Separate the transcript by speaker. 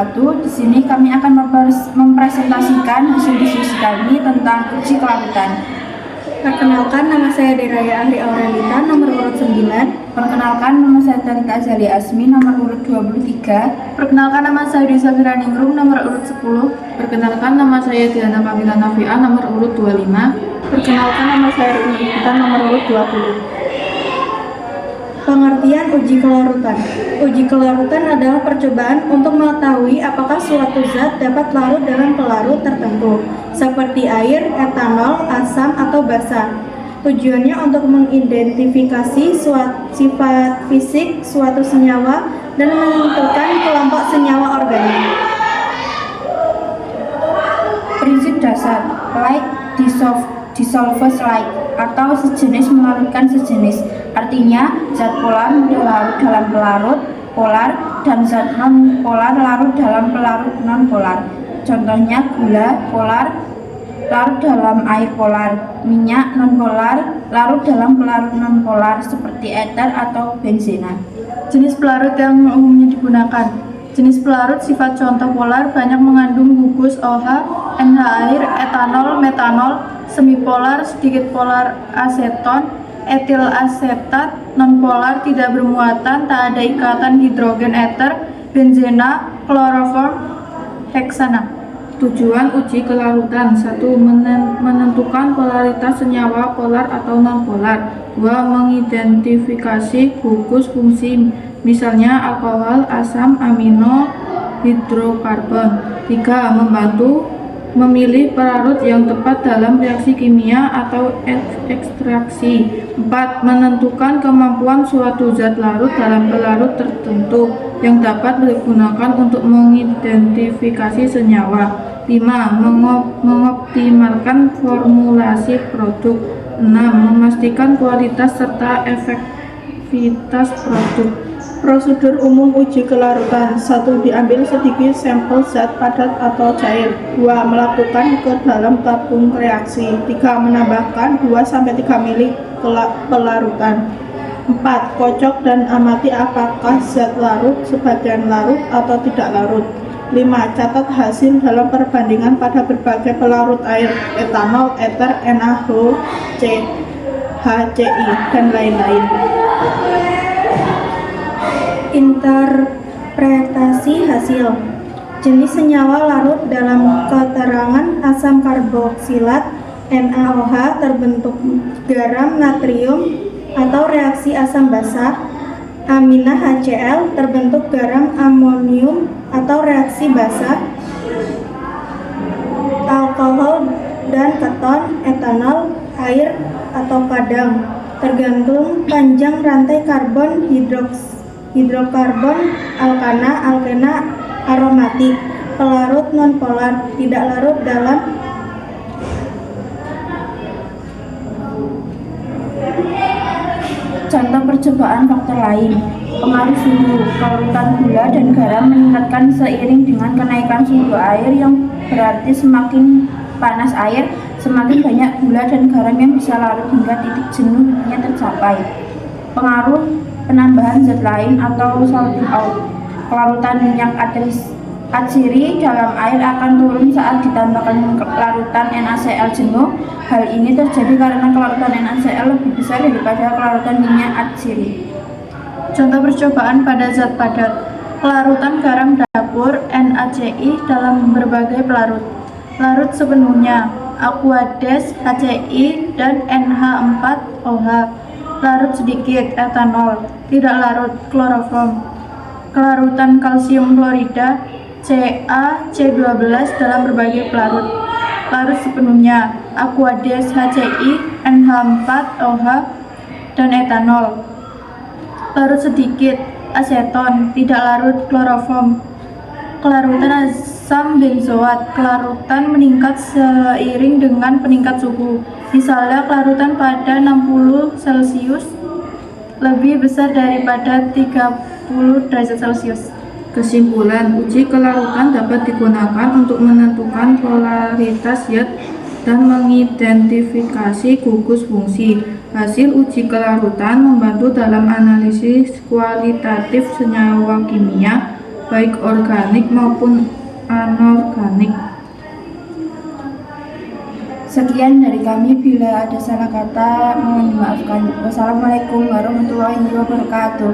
Speaker 1: wabarakatuh. Di sini kami akan mempresentasikan hasil diskusi kami tentang uji kelarutan.
Speaker 2: Perkenalkan, nama saya Deraya Ahri Aurelita, nomor urut 9.
Speaker 1: Perkenalkan, nama saya Tarika Azali Asmi, nomor urut 23.
Speaker 2: Perkenalkan, nama saya Disa Firaningrum, nomor urut 10.
Speaker 3: Perkenalkan, nama saya Diana Pamila Nafiah, nomor urut 25.
Speaker 2: Perkenalkan, nama saya Rumi Iqbal, nomor urut 20. Pengertian uji kelarutan. Uji kelarutan adalah percobaan untuk mengetahui apakah suatu zat dapat larut dalam pelarut tertentu, seperti air, etanol, asam, atau basa. Tujuannya untuk mengidentifikasi sifat fisik suatu senyawa dan menentukan kelompok senyawa organik.
Speaker 1: Prinsip dasar, like dissolves like, atau sejenis melarutkan sejenis. Artinya, zat polar mudah larut dalam pelarut polar dan zat non-polar larut dalam pelarut non-polar. Contohnya gula polar larut dalam air polar, minyak non-polar larut dalam pelarut non-polar seperti eter atau benzena.
Speaker 2: Jenis pelarut yang umumnya digunakan. Jenis pelarut sifat contoh polar banyak mengandung gugus OH, NH air, etanol, metanol, semipolar, sedikit polar aseton, etil asetat, nonpolar, tidak bermuatan, tak ada ikatan hidrogen eter, benzena, kloroform, heksana.
Speaker 3: Tujuan uji kelarutan: 1. Menentukan polaritas senyawa polar atau non-polar. 2. Mengidentifikasi gugus fungsi, misalnya alkohol, asam, amino, hidrokarbon. 3. Membantu memilih pelarut yang tepat dalam reaksi kimia atau ekstraksi. 4. Menentukan kemampuan suatu zat larut dalam pelarut tertentu yang dapat digunakan untuk mengidentifikasi senyawa. 5. Mengoptimalkan formulasi produk. 6. Memastikan kualitas serta efektivitas produk.
Speaker 2: Prosedur umum uji kelarutan. 1. Diambil sedikit sampel zat padat atau cair. 2. Melakukan ke dalam tabung reaksi. 3. Menambahkan 2-3 ml pelarutan. 4. Kocok dan amati apakah zat larut, sebagian larut, atau tidak larut. 5. Catat hasil dalam perbandingan pada berbagai pelarut air, etanol, eter, NaOH, HCl, dan lain-lain. Interpretasi hasil. Jenis senyawa larut dalam keterangan asam karboksilat NaOH terbentuk garam natrium atau reaksi asam basa. Amina HCl terbentuk garam amonium atau reaksi basa. Alkohol dan keton, etanol, air atau kadang, tergantung panjang rantai karbon, hidrokarbon, alkana, alkena, aromatik. Pelarut non-polar, tidak larut dalam
Speaker 1: Contoh percobaan faktor lain. Pengaruh suhu. Kelarutan gula dan garam meningkatkan seiring dengan kenaikan suhu air, yang berarti semakin panas air, semakin banyak gula dan garam yang bisa larut hingga titik jenuhnya tercapai. Pengaruh penambahan zat lain atau salting out. Kelarutan minyak atsiri dalam air akan turun saat ditambahkan larutan NaCl jenuh. Hal ini terjadi karena kelarutan NaCl lebih besar daripada kelarutan minyak atsiri.
Speaker 2: contoh percobaan pada zat padat. Pelarutan garam dapur NaCl dalam berbagai pelarut. Larut sepenuhnya Aquades HCl dan NH4OH. Larut sedikit etanol. Tidak larut kloroform. Kelarutan kalsium klorida CaC12 dalam berbagai pelarut. Larut sepenuhnya Aquades HCl, NH4OH, dan etanol. Larut sedikit aseton. Tidak larut kloroform. Kelarutan asam benzoat. Kelarutan meningkat seiring dengan peningkat suhu. Misalnya kelarutan pada 60 Celcius lebih besar daripada 30 derajat Celcius.
Speaker 3: Kesimpulan, uji kelarutan dapat digunakan untuk menentukan polaritas zat dan mengidentifikasi gugus fungsi. Hasil uji kelarutan membantu dalam analisis kualitatif senyawa kimia, baik organik maupun anorganik.
Speaker 1: Sekian dari kami, bila ada salah kata mohon dimaafkan. Wassalamualaikum warahmatullahi wabarakatuh.